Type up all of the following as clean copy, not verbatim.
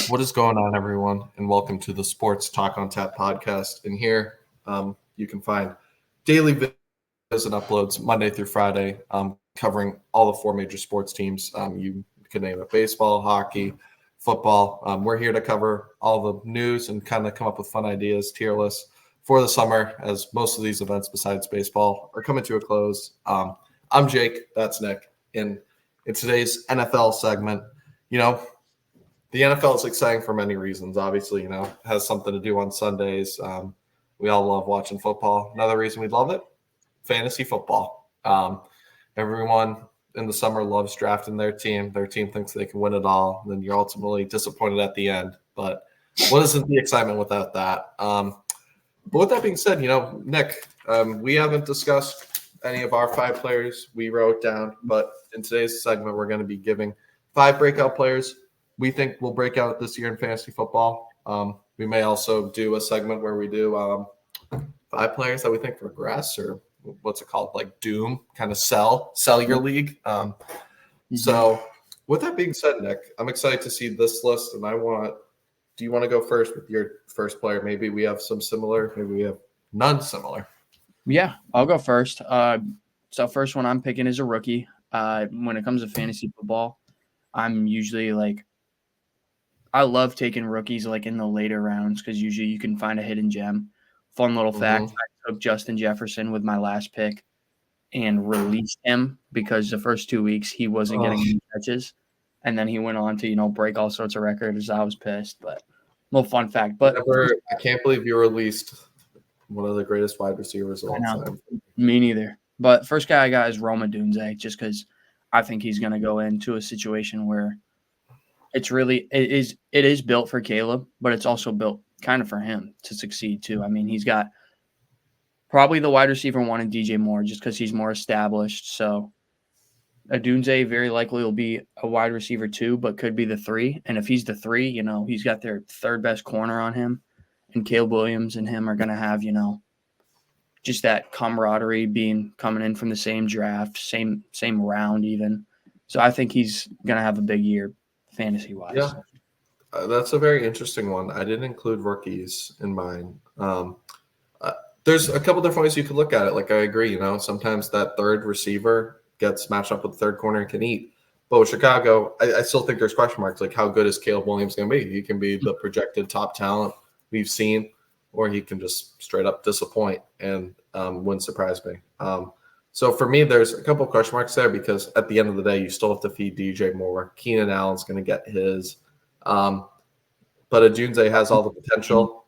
What is going on, everyone? And welcome to the Sports Talk on Tap podcast. And here you can find daily videos and uploads Monday through Friday, covering all the four major sports teams. You can name it: baseball, hockey, football. We're here to cover all the news and kind of come up with fun ideas, tier lists for the summer, as most of these events besides baseball are coming to a close. I'm Jake. That's Nick. And in today's NFL segment, the NFL is exciting for many reasons. Obviously, has something to do on Sundays. We all love watching football. Another reason we love it, fantasy football. Everyone in the summer loves drafting their team. Their team thinks they can win it all. And then you're ultimately disappointed at the end. But what isn't the excitement without that? But with that being said, Nick, we haven't discussed any of our 5 players we wrote down. But in today's segment, we're going to be giving 5 breakout players we think will break out this year in fantasy football. We may also do a segment where we do 5 players that we think regress, or what's it called, like doom, kind of sell your league. So with that being said, Nick, I'm excited to see this list, and do you want to go first with your first player? Maybe we have some similar, maybe we have none similar. Yeah, I'll go first. So first one I'm picking is a rookie. When it comes to fantasy football, I'm usually I love taking rookies in the later rounds because usually you can find a hidden gem. Fun little fact, I took Justin Jefferson with my last pick and released him because the first 2 weeks he wasn't getting any catches. And then he went on to, break all sorts of records. I was pissed, but little fun fact. But I can't believe you released one of the greatest wide receivers of all time. Me neither. But first guy I got is Roma Dunze, just because I think he's going to go into a situation where it is built for Caleb, but it's also built kind of for him to succeed too. I mean, he's got probably the wide receiver 1 in DJ Moore just because he's more established. So Dunze very likely will be a wide receiver 2, but could be the 3. And if he's the 3, he's got their third best corner on him, and Caleb Williams and him are going to have, just that camaraderie coming in from the same draft, same round even. So I think he's going to have a big year fantasy-wise. Yeah, that's a very interesting one. I didn't include rookies in mine. There's a couple different ways you could look at it. I agree, sometimes that third receiver gets matched up with the third corner and can eat. But with Chicago, I still think there's question marks. How good is Caleb Williams going to be? He can be the projected top talent we've seen, or he can just straight up disappoint and wouldn't surprise me. So for me, there's a couple of question marks there because at the end of the day, you still have to feed DJ Moore. Keenan Allen's going to get his. But Adunze has all the potential.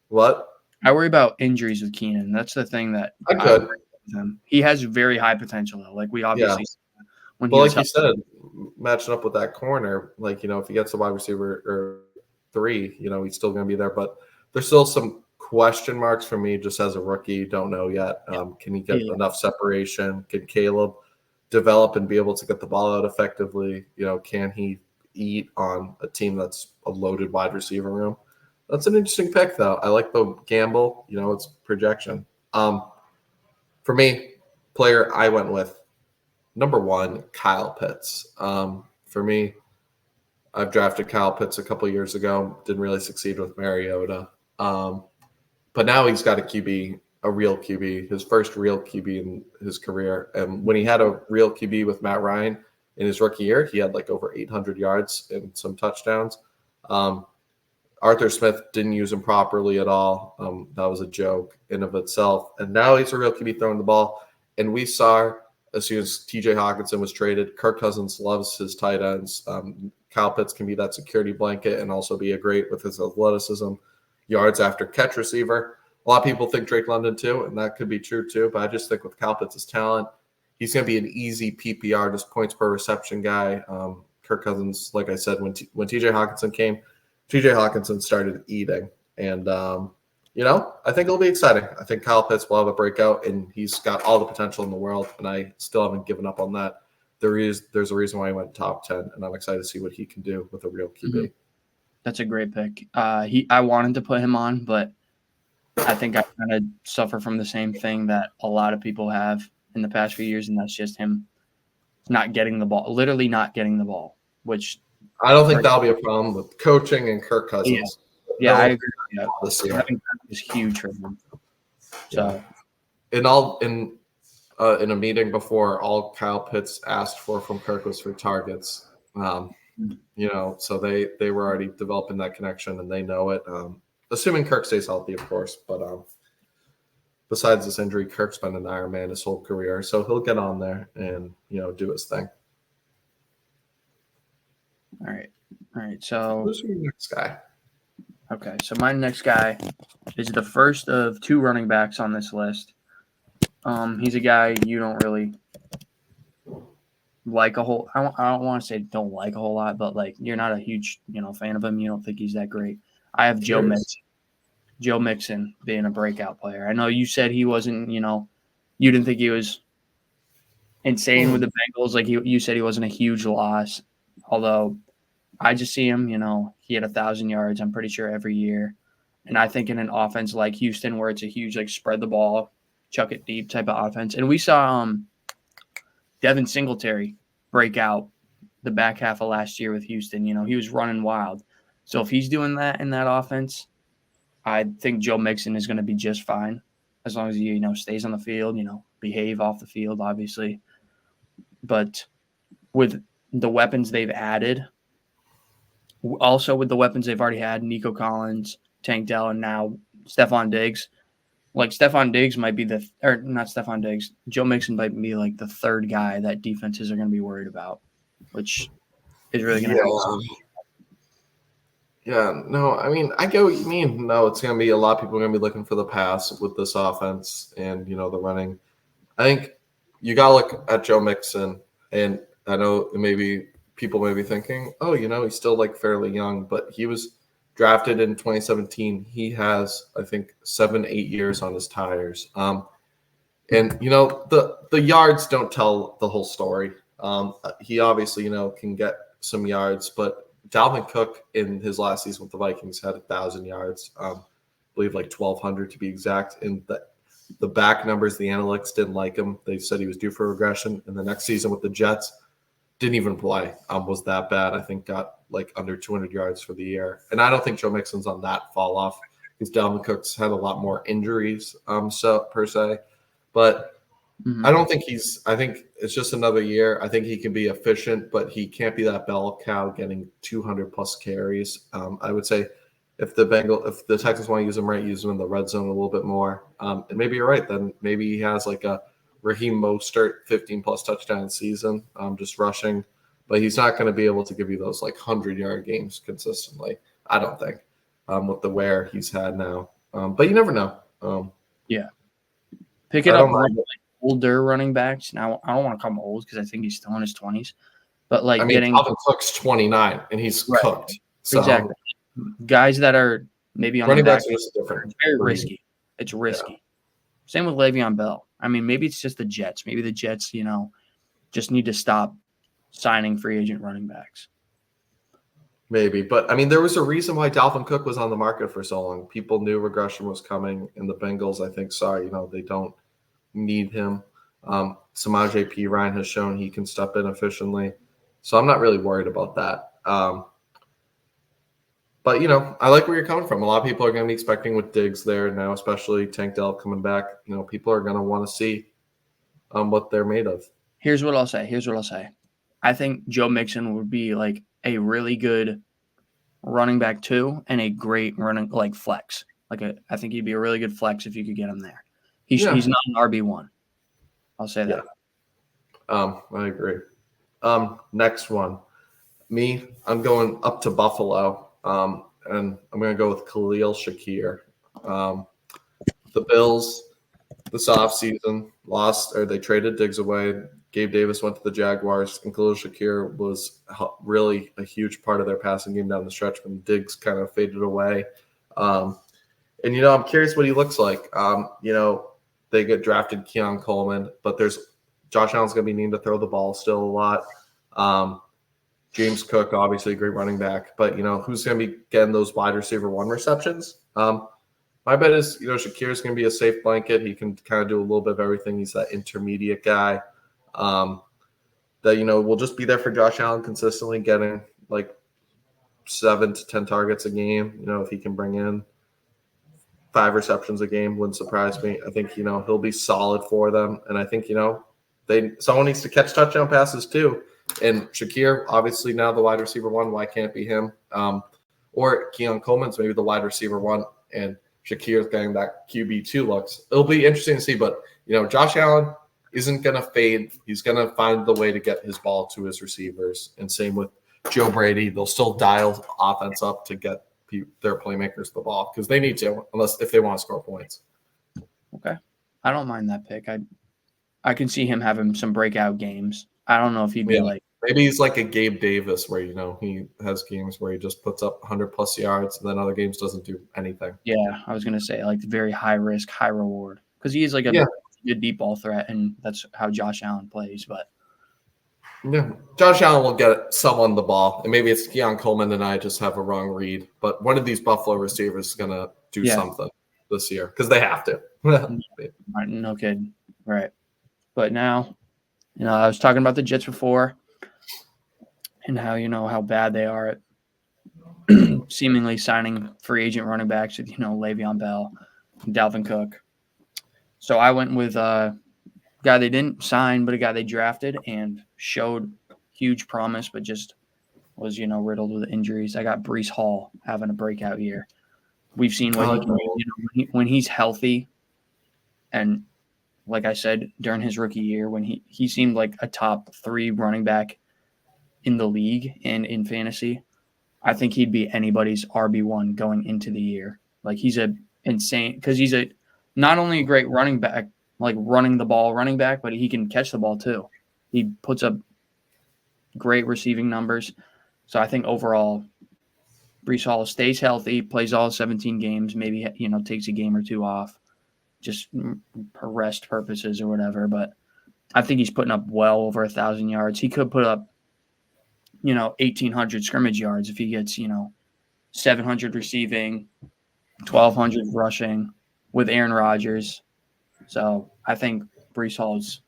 What? I worry about injuries with Keenan. That's the thing that I could. worry with him. He has very high potential, though. We obviously when well, like you said, matching up with that corner, if he gets a wide receiver or 3, he's still going to be there. But there's still some question marks for me just as a rookie. Don't know yet. Can he get enough separation? Can Caleb develop and be able to get the ball out effectively? Can he eat on a team that's a loaded wide receiver room? That's an interesting pick, though. I like the gamble. It's projection. For me, player I went with, number 1, Kyle Pitts. For me, I've drafted Kyle Pitts a couple years ago. Didn't really succeed with Mariota. But now he's got a real QB, his first real QB in his career. And when he had a real QB with Matt Ryan in his rookie year, he had over 800 yards and some touchdowns. Arthur Smith didn't use him properly at all. That was a joke in of itself. And now he's a real QB throwing the ball. And we saw as soon as TJ Hawkinson was traded, Kirk Cousins loves his tight ends. Kyle Pitts can be that security blanket and also be a great with his athleticism, yards after catch receiver. A lot of people think Drake London too, and that could be true too. But I just think with Kyle Pitts' talent, he's going to be an easy PPR, just points per reception guy. Kirk Cousins, like I said, when TJ Hawkinson came, TJ Hawkinson started eating. And, I think it'll be exciting. I think Kyle Pitts will have a breakout, and he's got all the potential in the world, and I still haven't given up on that. There's a reason why he went top 10, and I'm excited to see what he can do with a real QB. Mm-hmm. That's a great pick. I wanted to put him on, but I think I kind of suffer from the same thing that a lot of people have in the past few years, and that's just him not getting the ball, literally not getting the ball, which I don't think that'll be a problem with coaching and Kirk Cousins. Yeah, I agree with you. This year. Having Kirk is huge for him. So in a meeting before, all Kyle Pitts asked for from Kirk was for targets. So they were already developing that connection and they know it. Assuming Kirk stays healthy, of course. But besides this injury, Kirk's been an Iron Man his whole career, so he'll get on there and do his thing. All right. So who's your next guy? Okay, so my next guy is the first of two running backs on this list. He's a guy you don't really like a whole. I don't want to say don't like a whole lot, but like you're not a huge fan of him. You don't think he's that great. I have Joe Mixon. Joe Mixon being a breakout player. I know you said he wasn't. You didn't think he was insane with the Bengals. Like you said, he wasn't a huge loss. Although I just see him. He had 1,000 yards. I'm pretty sure every year. And I think in an offense like Houston, where it's a huge spread the ball, chuck it deep type of offense, and we saw Devin Singletary break out the back half of last year with Houston. He was running wild. So if he's doing that in that offense, I think Joe Mixon is going to be just fine as long as he stays on the field, behave off the field, obviously. But with the weapons they've added, also with the weapons they've already had, Nico Collins, Tank Dell, and now Stephon Diggs. Stephon Diggs might be not Stephon Diggs. Joe Mixon might be the third guy that defenses are going to be worried about, which is really going to help. Yeah, no, I mean, I get what you mean. No, it's going to be a lot of people are going to be looking for the pass with this offense and, the running. I think you got to look at Joe Mixon, and I know maybe people may be thinking, oh, he's still fairly young, but he was drafted in 2017. He has, I think, 7-8 years on his tires. And the yards don't tell the whole story. He obviously, can get some yards, but Dalvin Cook in his last season with the Vikings had 1,000 yards. I believe 1,200 to be exact. And the back numbers, the analytics didn't like him. They said he was due for regression. And the next season with the Jets, didn't even play. Was that bad? I think got under 200 yards for the year. And I don't think Joe Mixon's on that fall off because Dalvin Cook's had a lot more injuries, per se. But I don't think I think it's just another year. I think he can be efficient, but he can't be that bell cow getting 200 plus carries. I would say if the Texans want to use him right, use him in the red zone a little bit more. And maybe you're right. Then maybe he has a Raheem Mostert 15 plus touchdown season, just rushing, but he's not going to be able to give you those 100-yard games consistently. I don't think with the wear he's had now. But you never know. Yeah, pick it up older running backs. Now I don't want to call him old because I think he's still in his 20s. But Dalvin Cook's 29 and he's cooked. So. Exactly. Guys that are maybe on running the back, backs are just different. It's very risky. It's risky. Yeah. Same with Le'Veon Bell. I mean, maybe it's just the Jets. Maybe the Jets, just need to stop signing free agent running backs. Maybe. But, I mean, there was a reason why Dalvin Cook was on the market for so long. People knew regression was coming, and the Bengals, I think, saw, they don't need him. Samaje Perine has shown he can step in efficiently. So I'm not really worried about that. But, I like where you're coming from. A lot of people are going to be expecting with Diggs there now, especially Tank Dell coming back. People are going to want to see what they're made of. Here's what I'll say. I think Joe Mixon would be a really good running back 2 and a great running flex. I think he'd be a really good flex if you could get him there. He's not an RB1. I'll say that. I agree. Next one. I'm going up to Buffalo. And I'm going to go with Khalil Shakir. The Bills this offseason they traded Diggs away. Gabe Davis went to the Jaguars, and Khalil Shakir was really a huge part of their passing game down the stretch when Diggs kind of faded away. And, I'm curious what he looks like. They get drafted Keon Coleman, but Josh Allen's going to be needing to throw the ball still a lot. James Cook, obviously a great running back, but who's going to be getting those wide receiver 1 receptions? My bet is Shakir's going to be a safe blanket. He can kind of do a little bit of everything. He's that intermediate guy that will just be there for Josh Allen consistently, getting 7 to 10 targets a game. You know, if he can bring in 5 receptions a game, wouldn't surprise me. I think, you know, he'll be solid for them. And I think, you know, someone needs to catch touchdown passes too. And Shakir, obviously now the wide receiver 1. Why can't it be him? Or Keon Coleman's maybe the wide receiver 1, and Shakir's getting that QB2 looks. It'll be interesting to see. But, you know, Josh Allen isn't going to fade. He's going to find the way to get his ball to his receivers. And same with Joe Brady. They'll still dial offense up to get their playmakers the ball because they need to, if they want to score points. Okay. I don't mind that pick. I can see him having some breakout games. I don't know if he'd be like – maybe he's like a Gabe Davis where, you know, he has games where he just puts up 100-plus yards and then other games doesn't do anything. Yeah, I was going to say like very high risk, high reward because he is like a good deep ball threat, and that's how Josh Allen plays. But yeah, Josh Allen will get someone the ball, and maybe it's Keon Coleman and I just have a wrong read. But one of these Buffalo receivers is going to do something this year because they have to. No kidding. Right. But now, you know, I was talking about the Jets before and how, you know, how bad they are at seemingly signing free agent running backs with, you know, Le'Veon Bell, Dalvin Cook. So I went with a guy they didn't sign, but a guy they drafted and showed huge promise, but just was, you know, riddled with injuries. I got Breece Hall having a breakout year. We've seen what he can do, you know, when he's healthy. And like I said, during his rookie year, when he seemed like a top 3 running back in the league and in fantasy, I think he'd be anybody's RB1 going into the year. Like he's a insane because he's a not only a great running back, like running the ball running back, but he can catch the ball too. He puts up great receiving numbers. So I think overall, Breece Hall stays healthy, plays all 17 games, maybe, you know, takes a game or 2 off, just for rest purposes or whatever. But I think he's putting up well over 1,000 yards. He could put up, you know, 1,800 scrimmage yards if he gets, you know, 700 receiving, 1,200 rushing with Aaron Rodgers. So I think Breece Hall is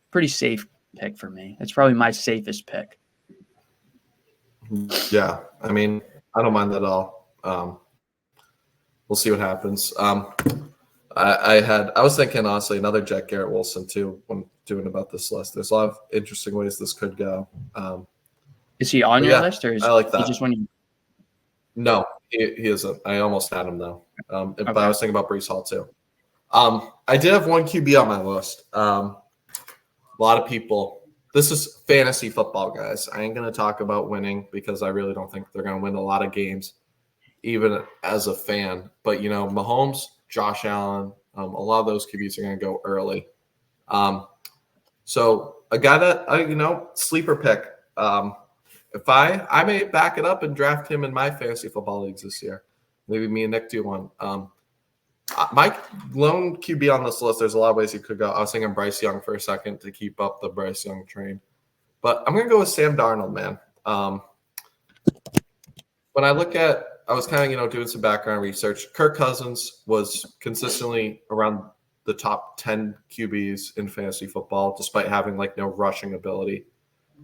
a pretty safe pick for me. It's probably my safest pick. Yeah, I mean, I don't mind that at all. We'll see what happens. I was thinking, honestly, another Jet Garrett Wilson, too, when doing about this list. There's a lot of interesting ways this could go. Is he on your list, or is I like that. he just when you? No, he isn't. I almost had him though. But I was thinking about Breece Hall too. I did have one QB on my list. A lot of people. This is fantasy football, guys. I ain't gonna talk about winning because I really don't think they're gonna win a lot of games, even as a fan. But you know, Mahomes, Josh Allen, a lot of those QBs are gonna go early. So a guy that you know, sleeper pick. If I may back it up and draft him in my fantasy football leagues this year. Maybe me and Nick do one. My lone QB on this list, there's a lot of ways you could go. I was thinking Bryce Young for a second to keep up the Bryce Young train. But I'm going to go with Sam Darnold, man. When I look at – I was kind of, you know, doing some background research. Kirk Cousins was consistently around the top 10 QBs in fantasy football despite having, like, no rushing ability.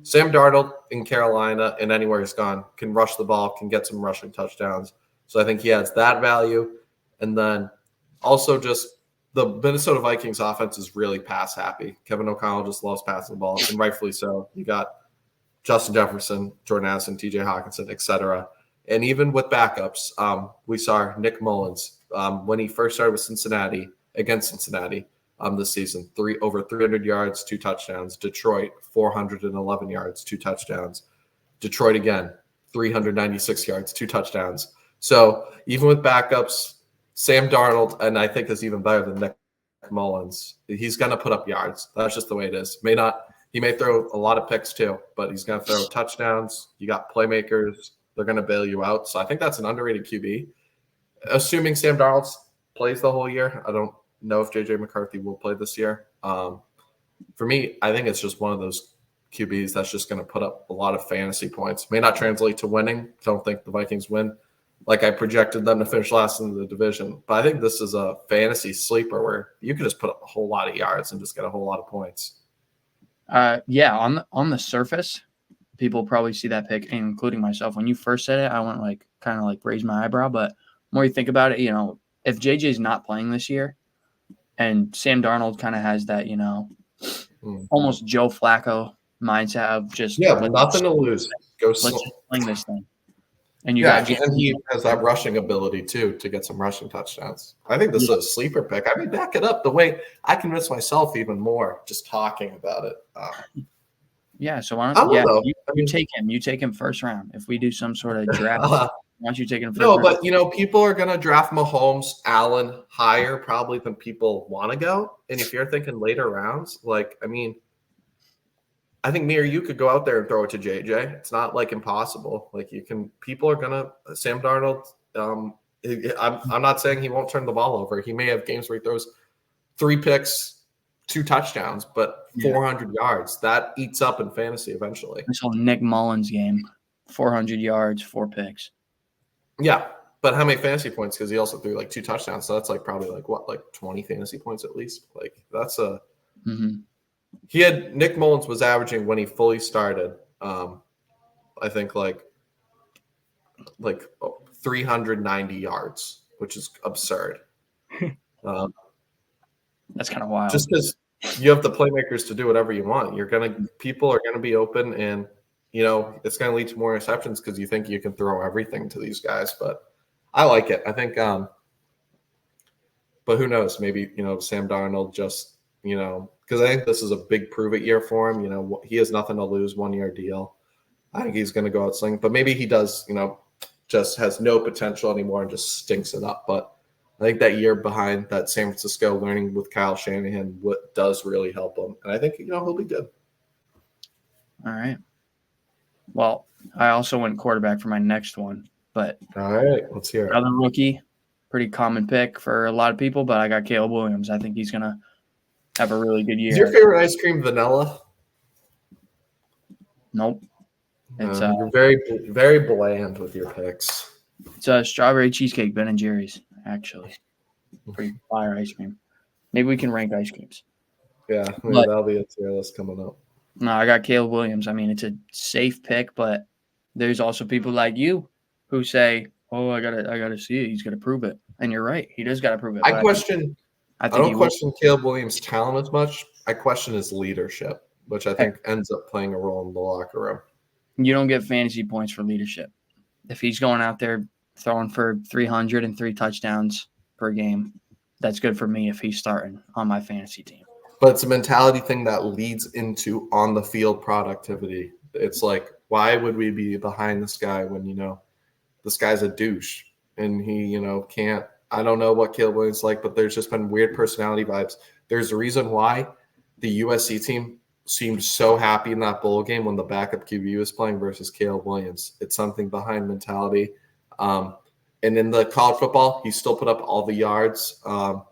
Sam Darnold in Carolina and anywhere he's gone can rush the ball, can get some rushing touchdowns. So I think he adds that value. And then also just the Minnesota Vikings offense is really pass happy. Kevin O'Connell just loves passing the ball, and rightfully so. You got Justin Jefferson, Jordan Addison, TJ Hawkinson, etc. And even with backups, we saw Nick Mullins when he first started with Cincinnati, against Cincinnati. This season, over 300 yards, 2 touchdowns. Detroit, 411 yards, 2 touchdowns. Detroit again, 396 yards, 2 touchdowns. So even with backups, Sam Darnold, and I think is even better than Nick Mullins. He's going to put up yards. That's just the way it is. He may throw a lot of picks too, but he's going to throw touchdowns. You got playmakers. They're going to bail you out. So I think that's an underrated QB. Assuming Sam Darnold plays the whole year, I don't know if JJ McCarthy will play this year. For me, I think it's just one of those QBs that's just going to put up a lot of fantasy points. May not translate to winning. Don't think the Vikings win like I projected them to finish last in the division. But I think this is a fantasy sleeper where you could just put up a whole lot of yards and just get a whole lot of points. Yeah, on the surface, people probably see that pick, including myself. When you first said it, I went kind of raised my eyebrow. But the more you think about it, if JJ's not playing this year, and Sam Darnold kind of has that, almost Joe Flacco mindset of just nothing to lose. Let's just fling this thing. And you got and he has that rushing ability too to get some rushing touchdowns. I think this is a sleeper pick. I mean, back it up the way I convince myself even more just talking about it. So why don't you take him? You take him first round. If we do some sort of draft, why don't you take him first round? But people are going to draft Mahomes, Allen higher probably than people want to go. And if you're thinking later rounds, I think me or you could go out there and throw it to JJ. It's not impossible. People are gonna Sam Darnold. I'm not saying he won't turn the ball over. He may have games where he throws 3 picks, 2 touchdowns, but 400 yards. That eats up in fantasy eventually. I saw Nick Mullins game, 400 yards, 4 picks. Yeah, but how many fantasy points? Because he also threw 2 touchdowns. So that's probably 20 fantasy points at least. That's a. Mm-hmm. He had Nick Mullins was averaging when he fully started. I think 390 yards, which is absurd. That's kind of wild. Just because you have the playmakers to do whatever you want, people are gonna be open, and it's gonna lead to more interceptions because you think you can throw everything to these guys. But I like it. I think, but who knows? Maybe Sam Darnold just because I think this is a big prove it year for him. He has nothing to lose, 1-year deal. I think he's going to go out slinging, but maybe he does, just has no potential anymore and just stinks it up. But I think that year behind that San Francisco learning with Kyle Shanahan, what does really help him. And I think, he'll be good. All right. Well, I also went quarterback for my next one, but all right, let's hear it. Another rookie, pretty common pick for a lot of people, but I got Caleb Williams. I think he's going to have a really good year. Is your favorite ice cream vanilla? Nope. It's you're very, very bland with your picks. It's a strawberry cheesecake, Ben and Jerry's, actually. Pretty fire ice cream. Maybe we can rank ice creams. Yeah, that'll be a tier list coming up. No, I got Caleb Williams. I mean, it's a safe pick, but there's also people like you who say, "Oh, I gotta see it. He's got to prove it." And you're right. He does got to prove it. I don't question Caleb Williams' talent as much. I question his leadership, which I think ends up playing a role in the locker room. You don't get fantasy points for leadership. If he's going out there throwing for 300 and 3 touchdowns per game, that's good for me if he's starting on my fantasy team. But it's a mentality thing that leads into on-the-field productivity. It's why would we be behind this guy when, this guy's a douche and he, can't – I don't know what Caleb Williams is like, but there's just been weird personality vibes. There's a reason why the USC team seemed so happy in that bowl game when the backup QB was playing versus Caleb Williams. It's something behind mentality. And in the college football, he still put up all the yards. But,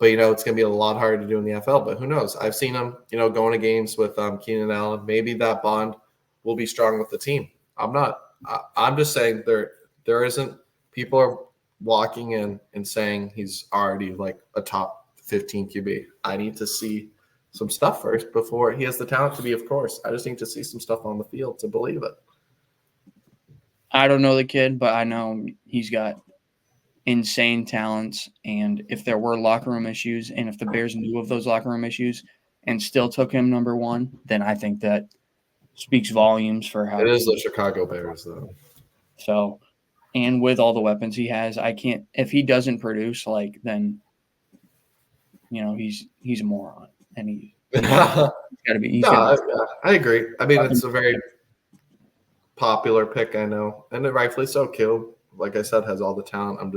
it's going to be a lot harder to do in the NFL. But who knows? I've seen him, going to games with Keenan Allen. Maybe that bond will be strong with the team. I'm just saying there isn't – people are – walking in and saying he's already a top 15 QB. I need to see some stuff first before he has the talent to be, of course. I just need to see some stuff on the field to believe it. I don't know the kid, but I know he's got insane talents. And if there were locker room issues and if the Bears knew of those locker room issues and still took him number 1, then I think that speaks volumes for how it is the Chicago Bears, though. So, and with all the weapons he has, I can't – if he doesn't produce, then, he's a moron. And he's got to be – I agree. I mean, it's a very popular pick, I know. And rightfully so. Caleb, like I said, has all the talent. I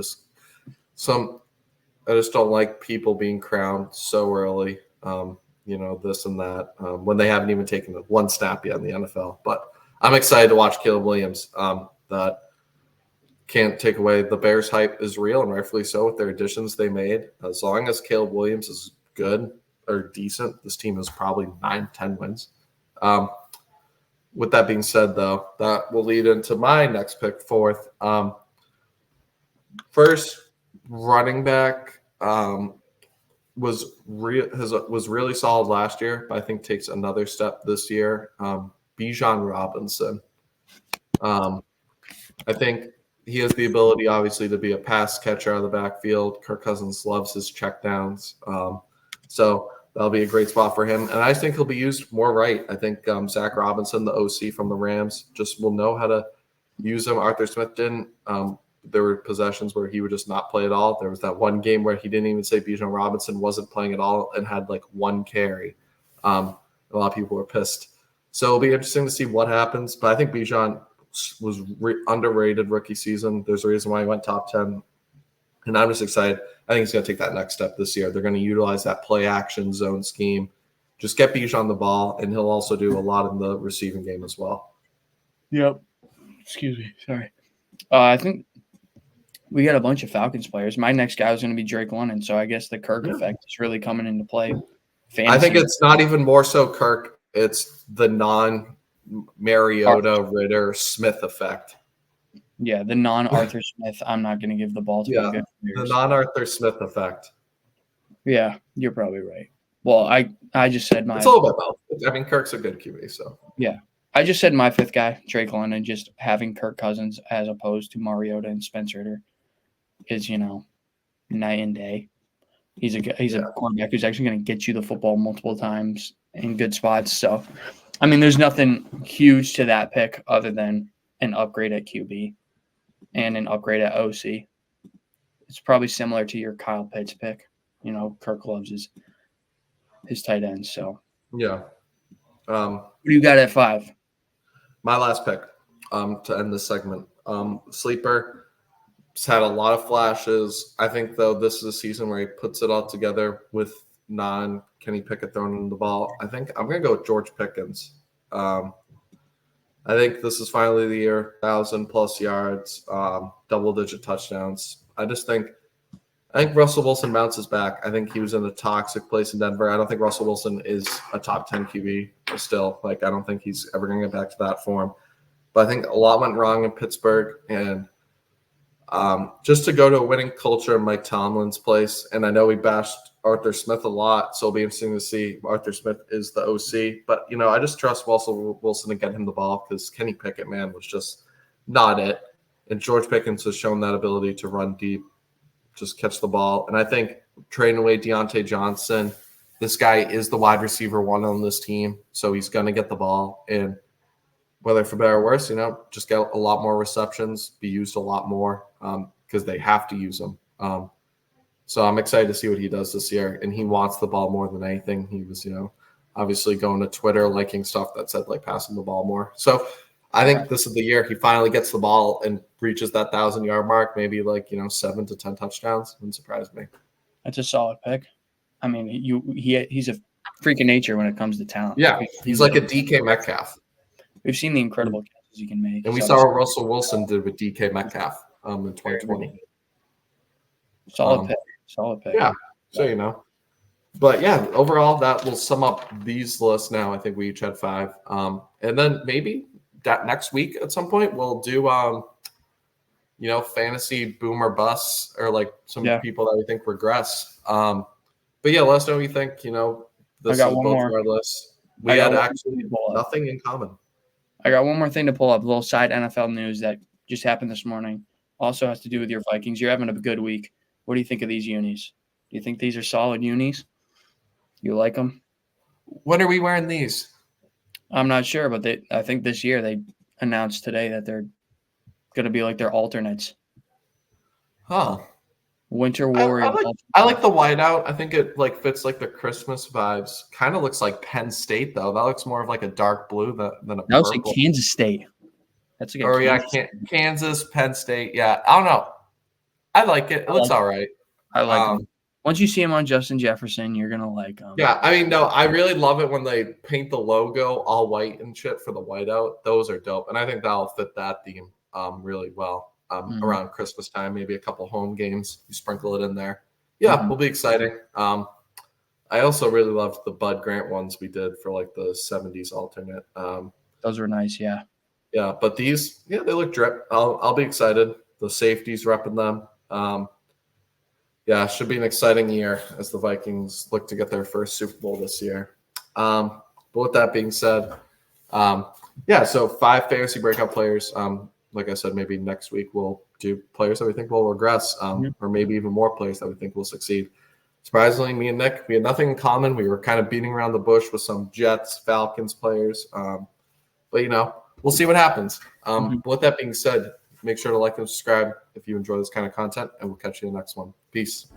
just don't like people being crowned so early, this and that, when they haven't even taken one snap yet in the NFL. But I'm excited to watch Caleb Williams. That can't take away the Bears' hype is real, and rightfully so with their additions they made. As long as Caleb Williams is good or decent, this team is probably 9-10 wins. With that being said, though, that will lead into my next pick, 4th. First, running back was really solid last year, but I think takes another step this year. Bijan Robinson. I think he has the ability, obviously, to be a pass catcher out of the backfield. Kirk Cousins loves his checkdowns. So that'll be a great spot for him. And I think he'll be used more right. I think Zach Robinson, the OC from the Rams, just will know how to use him. Arthur Smith didn't. There were possessions where he would just not play at all. There was that one game where he didn't even say Bijan Robinson wasn't playing at all and had like one carry. A lot of people were pissed. So it'll be interesting to see what happens. But I think Bijan was underrated rookie season. There's a reason why he went top 10. And I'm just excited. I think he's going to take that next step this year. They're going to utilize that play action zone scheme. Just get Bijan the ball, and he'll also do a lot in the receiving game as well. Yep. Excuse me. Sorry. I think we got a bunch of Falcons players. My next guy was going to be Drake London, so I guess the Kirk effect is really coming into play. Fantasy. I think it's not even more so Kirk. It's the non-Mariota, Ritter, Smith effect. Yeah, the non-Arthur Smith. I'm not going to give the ball to the non-Arthur Smith effect. Yeah, you're probably right. Well, I just said my. It's all about both. I mean, Kirk's a good QB, so. Yeah. I just said my fifth guy, Drake London, just having Kirk Cousins as opposed to Mariota and Spencer Ritter is, night and day. He's a quarterback who's actually going to get you the football multiple times in good spots. So, I mean, there's nothing huge to that pick other than an upgrade at QB and an upgrade at OC. It's probably similar to your Kyle Pitts pick. Kirk loves his tight ends. So, yeah. What do you got at 5? My last pick to end this segment. Sleeper. He's had a lot of flashes. I think, though, this is a season where he puts it all together with non-Kenny Pickett throwing the ball. I think I'm going to go with George Pickens. I think this is finally the year, 1,000-plus yards, double-digit touchdowns. I think Russell Wilson bounces back. I think he was in a toxic place in Denver. I don't think Russell Wilson is a top 10 QB still. I don't think he's ever going to get back to that form. But I think a lot went wrong in Pittsburgh, and just to go to a winning culture in Mike Tomlin's place, and I know we bashed Arthur Smith a lot, so it'll be interesting to see. Arthur Smith is the OC, but I just trust Russell Wilson to get him the ball because Kenny Pickett, man, was just not it. And George Pickens has shown that ability to run deep, just catch the ball. And I think trading away Deontay Johnson, this guy is the wide receiver one on this team, so he's going to get the ball. And whether for better or worse, just get a lot more receptions, be used a lot more because they have to use him. So I'm excited to see what he does this year. And he wants the ball more than anything. He was, obviously going to Twitter, liking stuff that said, passing the ball more. So I think this is the year he finally gets the ball and reaches that 1,000-yard mark, maybe 7 to 10 touchdowns. Wouldn't surprise me. That's a solid pick. I mean, he's a freak of nature when it comes to talent. Yeah, he's like a DK Metcalf. We've seen the incredible catches he can make. And we saw what Russell Wilson did with DK Metcalf in 2020. Solid pick. Yeah, so But yeah, overall, that will sum up these lists now. I think we each had 5. And then maybe that next week at some point we'll do fantasy boom or bust, or some people that we think regress. But yeah, let us know what you think. This I got is one both more. of our lists. We had actually nothing in common. I got one more thing to pull up. A little side NFL news that just happened this morning. Also has to do with your Vikings. You're having a good week. What do you think of these unis? Do you think these are solid unis? You like them? When are we wearing these? I'm not sure, but I think this year they announced today that they're going to be their alternates. Huh. Winter Warrior. I like the whiteout. I think it fits the Christmas vibes. Kind of looks like Penn State though. That looks more of a dark blue than a purple. That looks like Kansas State. That's Kansas, Penn State. Yeah, I don't know. I like it. It looks all right. I like them. Once you see him on Justin Jefferson, you're gonna like them. Yeah, I mean, no, I really love it when they paint the logo all white and shit for the whiteout. Those are dope, and I think that'll fit that theme really well. Around Christmas time, maybe a couple home games, you sprinkle it in there. Yeah, will be exciting. I also really loved the Bud Grant ones we did for the 70s alternate. Those were nice, yeah. Yeah, but these, they look drip. I'll be excited. The safeties repping them. Yeah, should be an exciting year as the Vikings look to get their first Super Bowl this year. But with that being said, Yeah, so 5 fantasy breakout players. Like I said, maybe next week we'll do players that we think will regress, or maybe even more players that we think will succeed. Surprisingly, me and Nick, we had nothing in common. We were kind of beating around the bush with some Jets, Falcons players. But, we'll see what happens. With that being said, make sure to like and subscribe if you enjoy this kind of content, and we'll catch you in the next one. Peace.